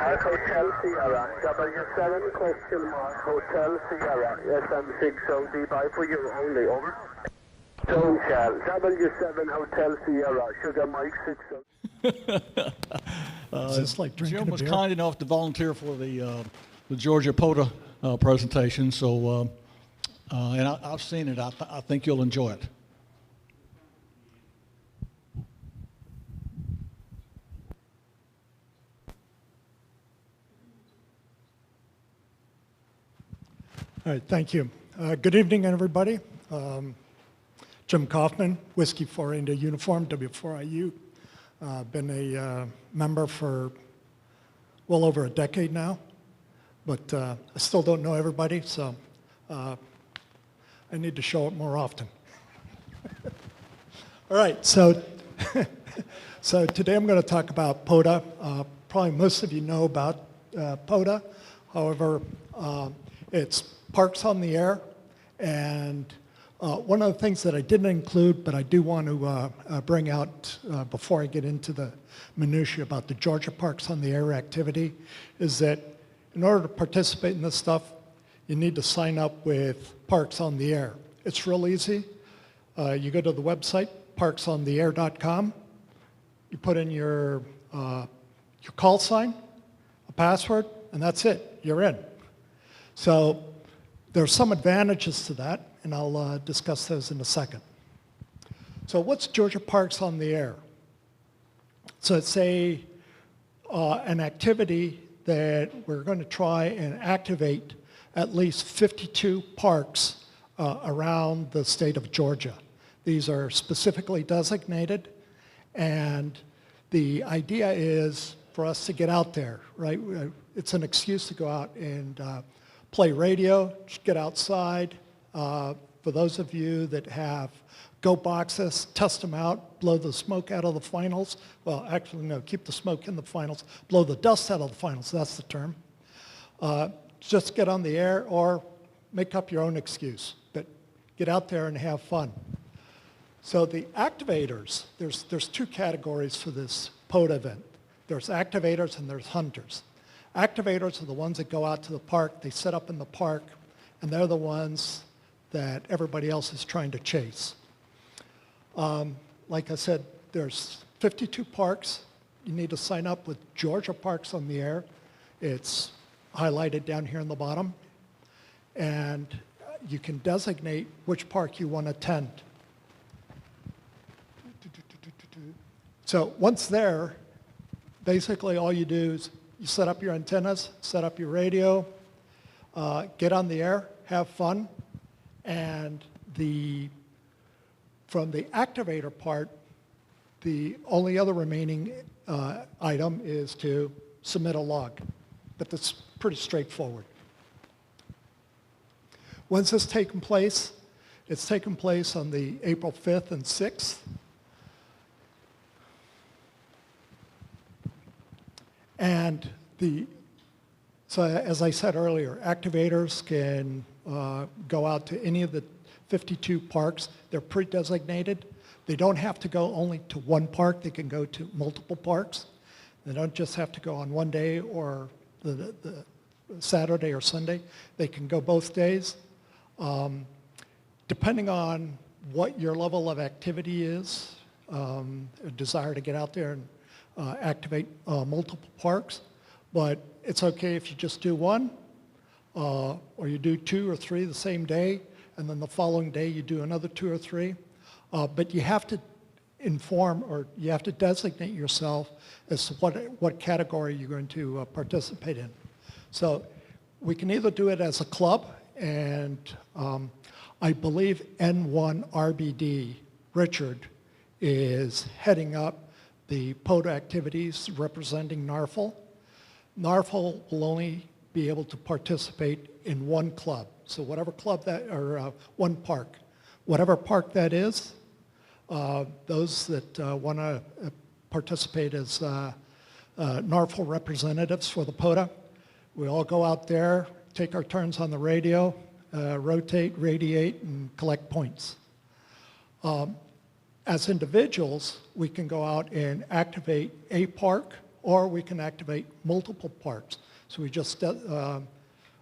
mark, Hotel Sierra, W7 question mark, Hotel Sierra, SM6OD5 for you only, over. Stone Shell, W7 Hotel Sierra, Sugar Mike 60. Is this like drinking Jim a was beer? kind enough to volunteer for the Georgia POTA presentation, so and I've seen it. I think you'll enjoy it. All right, thank you. Good evening, everybody. Jim Kaufman, Whiskey 4 India Uniform, W4IU. Been a member for well over a decade now, but I still don't know everybody, so I need to show up more often. All right, so today I'm going to talk about POTA. Probably most of you know about POTA. However, it's Parks on the Air, and one of the things that I didn't include, but I do want to bring out before I get into the minutiae about the Georgia Parks on the Air activity, is that in order to participate in this stuff, you need to sign up with Parks on the Air. It's real easy. You go to the website, parksontheair.com. You put in your call sign, a password, and that's it. You're in. So there are some advantages to that, and I'll discuss those in a second. So what's Georgia Parks on the Air? So it's an activity that we're going to try and activate at least 52 parks around the state of Georgia. These are specifically designated, and the idea is for us to get out there, right? It's an excuse to go out and play radio, just get outside. For those of you that have go boxes, test them out, blow the smoke out of the finals. Well, actually, no, keep the smoke in the finals, blow the dust out of the finals, that's the term. Just get on the air or make up your own excuse, but get out there and have fun. So the activators, there's two categories for this POTA event. There's activators and there's hunters. Activators are the ones that go out to the park, they set up in the park, and they're the ones that everybody else is trying to chase. Like I said, there's 52 parks. You need to sign up with Georgia Parks on the Air. It's highlighted down here in the bottom. And you can designate which park you want to attend. So once there, basically all you do is you set up your antennas, set up your radio, get on the air, have fun, and from the activator part, the only other remaining item is to submit a log, but that's pretty straightforward. When's this taking place? It's taking place on the April 5th and 6th. And so as I said earlier, activators can go out to any of the 52 parks. They're pre-designated. They don't have to go only to one park. They can go to multiple parks. They don't just have to go on one day or the Saturday or Sunday. They can go both days. Depending on what your level of activity is, a desire to get out there and activate multiple parks, but it's okay if you just do one, or you do 2 or 3 the same day, and then the following day you do another 2 or 3. But you have to inform, or you have to designate yourself as to what category you're going to participate in. So we can either do it as a club, and I believe N1RBD, Richard, is heading up the POTA activities representing NARFL. NARFL will only be able to participate in one club. So whatever club that, or one park, whatever park that is, those that want to participate as NARFL representatives for the POTA, we all go out there, take our turns on the radio, rotate, radiate, and collect points. As individuals, we can go out and activate a park or we can activate multiple parks. So we just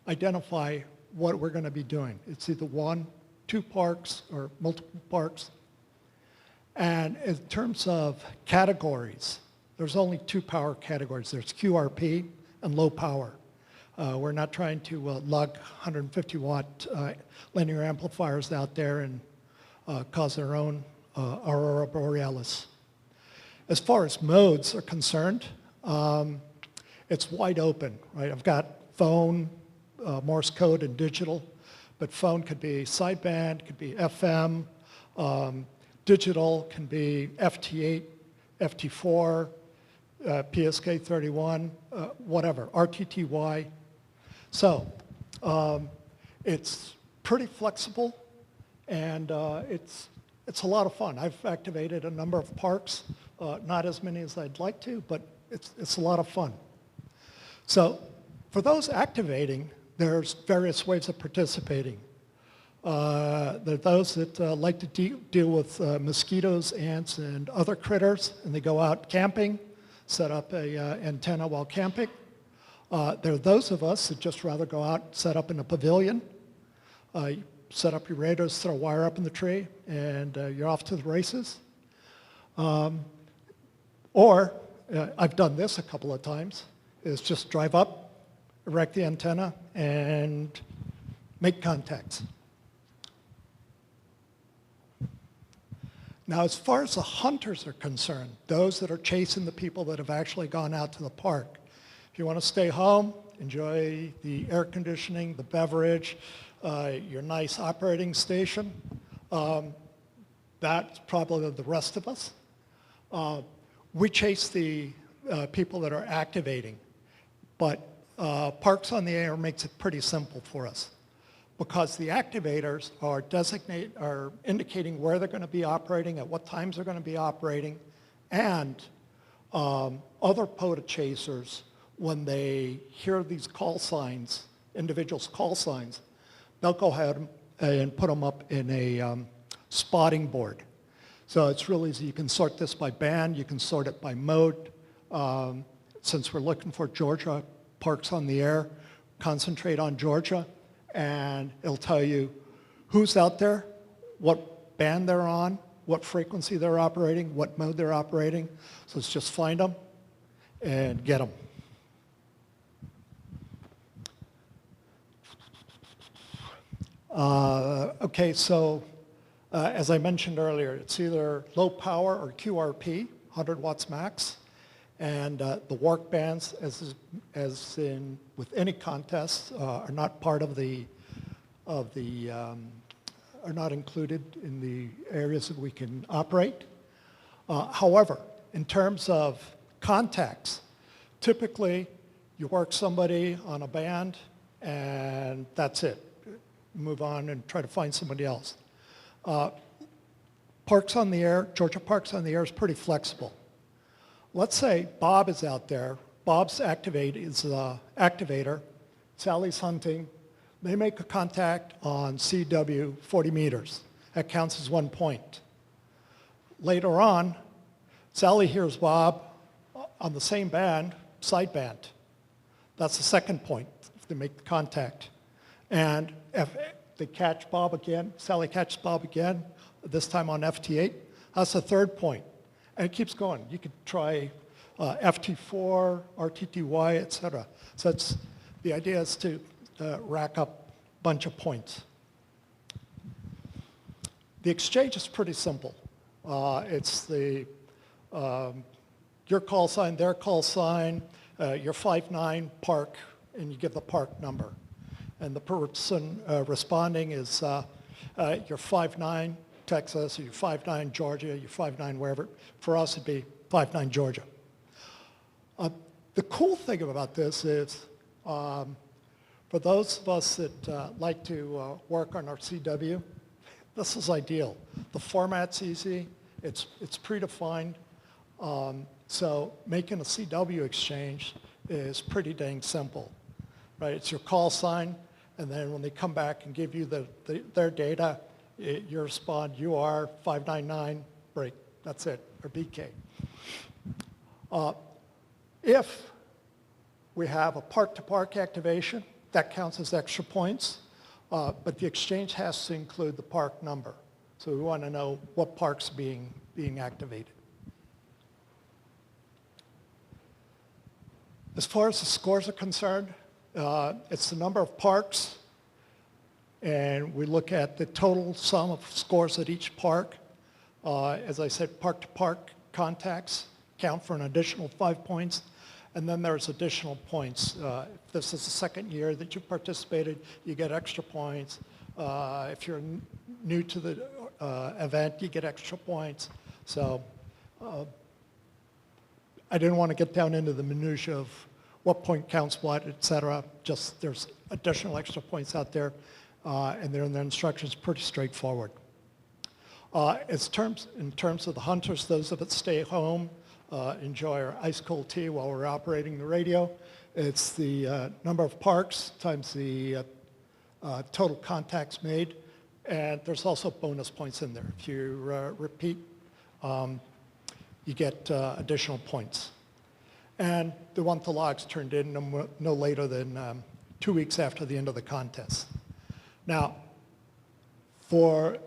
identify what we're going to be doing. It's either one, two parks, or multiple parks. And in terms of categories, there's only two power categories. There's QRP and low power. We're not trying to lug 150 watt linear amplifiers out there and cause their own aurora borealis. As far as modes are concerned, it's wide open, right? I've got phone, Morse code, and digital, but phone could be sideband, could be FM, digital can be FT8, FT4, PSK31, whatever, RTTY. So it's pretty flexible, and it's a lot of fun. I've activated a number of parks, not as many as I'd like to, but it's a lot of fun. So for those activating, there's various ways of participating. There are those that like to deal with mosquitoes, ants, and other critters, and they go out camping, set up a antenna while camping. There are those of us that just rather go out, set up in a pavilion, you set up your radios, throw a wire up in the tree, and you're off to the races. Or, I've done this a couple of times, is just drive up, erect the antenna, and make contacts. Now, as far as the hunters are concerned, those that are chasing the people that have actually gone out to the park, if you want to stay home, enjoy the air conditioning, the beverage, your nice operating station, that's probably the rest of us. We chase the people that are activating, but Parks on the Air makes it pretty simple for us, because the activators are indicating where they're going to be operating, at what times they're going to be operating, and other POTA chasers, when they hear these call signs, individuals' call signs, they'll go ahead and put them up in a spotting board. So it's real easy. You can sort this by band. You can sort it by mode. Since we're looking for Georgia Parks on the Air, concentrate on Georgia, and it'll tell you who's out there, what band they're on, what frequency they're operating, what mode they're operating. So let's just find them and get them. Okay, so as I mentioned earlier, it's either low power or QRP, 100 watts max, and the WARC bands, as in with any contest, are not part of the are not included in the areas that we can operate. However, in terms of contacts, typically you work somebody on a band and that's it. Move on and try to find somebody else. Parks on the Air, Georgia Parks on the Air is pretty flexible. Let's say Bob is out there. Bob's activator. Sally's hunting. They make a contact on CW 40 meters. That counts as 1 point. Later on, Sally hears Bob on the same band, sideband. That's the second point if they make the contact. And if they catch Bob again, Sally catches Bob again, this time on FT8, that's the third point. And it keeps going. You could try FT4, RTTY, et cetera. So the idea is to rack up a bunch of points. The exchange is pretty simple. It's your call sign, their call sign, your 5-9 park, and you give the park number. And the person responding is your 5-9 Texas, or your 5-9 Georgia, your 5-9 wherever. For us, it'd be 5-9 Georgia. The cool thing about this is, for those of us that like to work on our CW, this is ideal. The format's easy. It's predefined. So making a CW exchange is pretty dang simple, right? It's your call sign, and then when they come back and give you their data, you respond, you are 599, break. That's it, or BK. If we have a park-to-park activation, that counts as extra points, but the exchange has to include the park number. So we want to know what park's being activated. As far as the scores are concerned, it's the number of parks, and we look at the total sum of scores at each park. As I said, park-to-park contacts count for an additional 5 points, and then there's additional points. If this is the second year that you participated, you get extra points. If you're new to the event, you get extra points. So I didn't want to get down into the minutia of what point counts what, et cetera. Just there's additional extra points out there, and they're in the instructions pretty straightforward. In terms of the hunters, those of us stay home, enjoy our ice cold tea while we're operating the radio. It's the number of parks times the total contacts made, and there's also bonus points in there. If you repeat, you get additional points. And they want the logs turned in no later than 2 weeks after the end of the contest. Now, for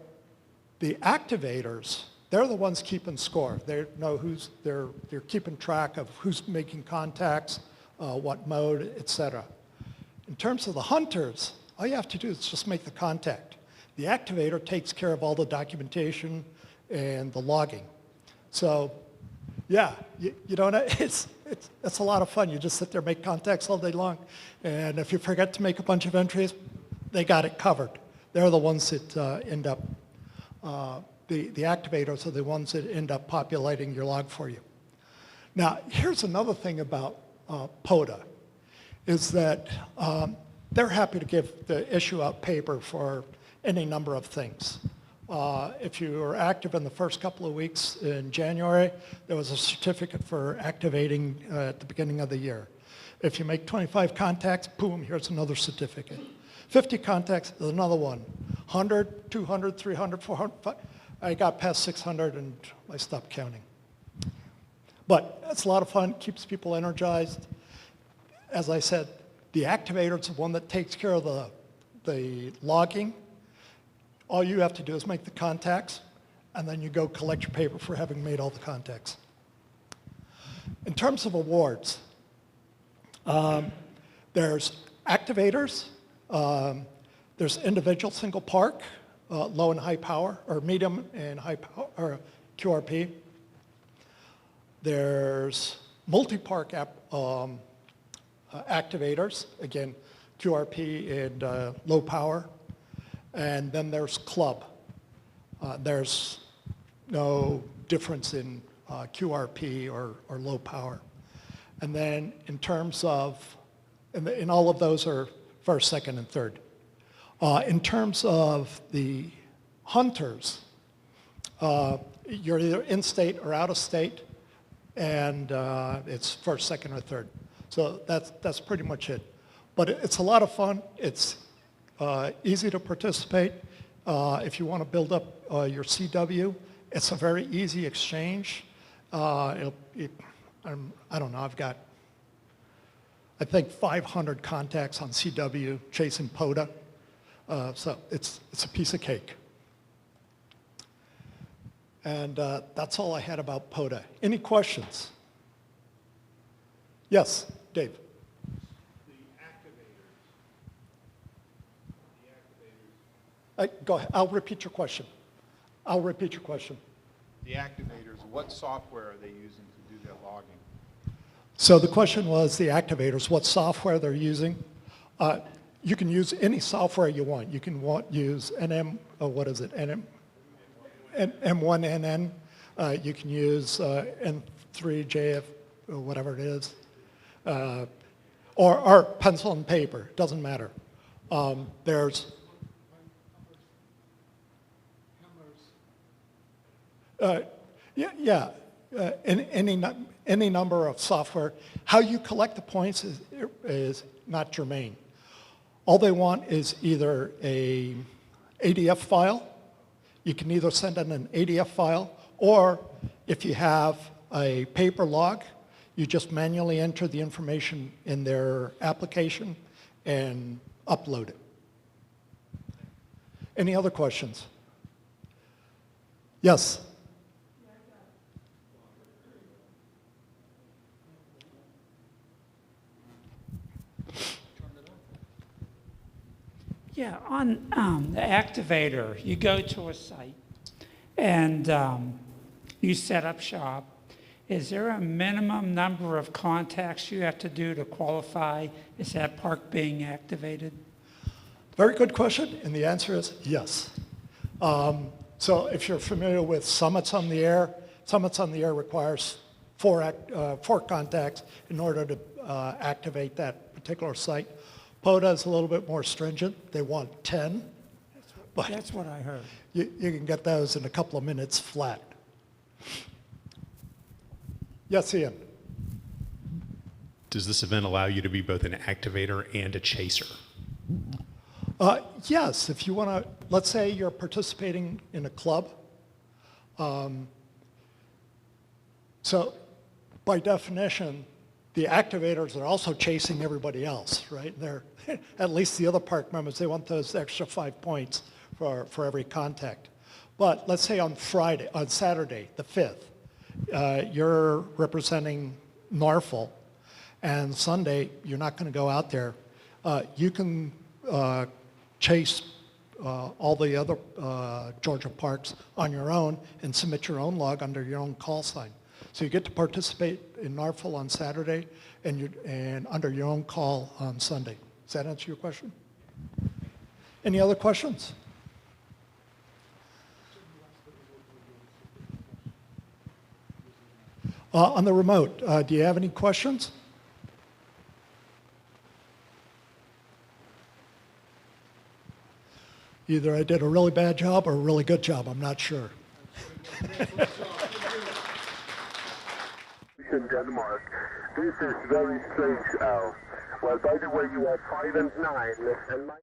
the activators, they're the ones keeping score. They know they're keeping track of who's making contacts, what mode, et cetera. In terms of the hunters, all you have to do is just make the contact. The activator takes care of all the documentation and the logging. So, yeah, you don't. It's a lot of fun. You just sit there, make contacts all day long, and if you forget to make a bunch of entries, they got it covered. They're the ones that end up. The activators are the ones that end up populating your log for you. Now, here's another thing about POTA, is that they're happy to issue out paper for any number of things. If you were active in the first couple of weeks in January, there was a certificate for activating at the beginning of the year. If you make 25 contacts, boom, here's another certificate. 50 contacts, there's another one. 100, 200, 300, 400, 500. I got past 600 and I stopped counting. But it's a lot of fun, keeps people energized. As I said, the activator is the one that takes care of the logging. All you have to do is make the contacts, and then you go collect your paper for having made all the contacts. In terms of awards, there's activators, there's individual single park, low and high power, or medium and high power, or QRP. There's multi-park activators, again, QRP and low power. And then there's club. There's no difference in QRP or low power. And then in terms of, and all of those are first, second, and third. In terms of the hunters, you're either in-state or out-of-state, and it's first, second, or third. So that's pretty much it. But it's a lot of fun. It's easy to participate. If you want to build up your CW, it's a very easy exchange. I don't know, I've got, I think, 500 contacts on CW chasing POTA. So it's a piece of cake. And that's all I had about POTA. Any questions? Yes, Dave. Go ahead. I'll repeat your question. The activators, what software are they using to do their logging? So the question was the activators, what software they're using. You can use any software you want. You can use M1NN. You can use N3JF, or whatever it is. Or pencil and paper, it doesn't matter. There's any number of software. How you collect the points is not germane. All they want is either a ADF file. You can either send in an ADF file, or if you have a paper log, You just manually enter the information in their application and upload it. Any other questions? Yes? Yeah, on the activator, you go to a site and you set up shop. Is there a minimum number of contacts you have to do to qualify? Is that park being activated? Very good question, and the answer is yes. So if you're familiar with Summits on the Air, Summits on the Air requires four contacts in order to activate that particular site. POTA is a little bit more stringent. They want 10. That's what I heard. You can get those in a couple of minutes flat. Yes, Ian? Does this event allow you to be both an activator and a chaser? Yes, if you want to, let's say you're participating in a club. So by definition, the activators are also chasing everybody else, right? They're, at least the other park members, they want those extra 5 points for every contact. But let's say on Saturday, the 5th, you're representing Norfolk, and Sunday, you're not going to go out there. You can chase all the other Georgia parks on your own and submit your own log under your own call sign. So you get to participate in Norfolk on Saturday and under your own call on Sunday. Does that answer your question? Any other questions? On the remote, do you have any questions? Either I did a really bad job or a really good job, I'm not sure. In Denmark. This is very strange, Al. Well, by the way, you are 5 and 9, and my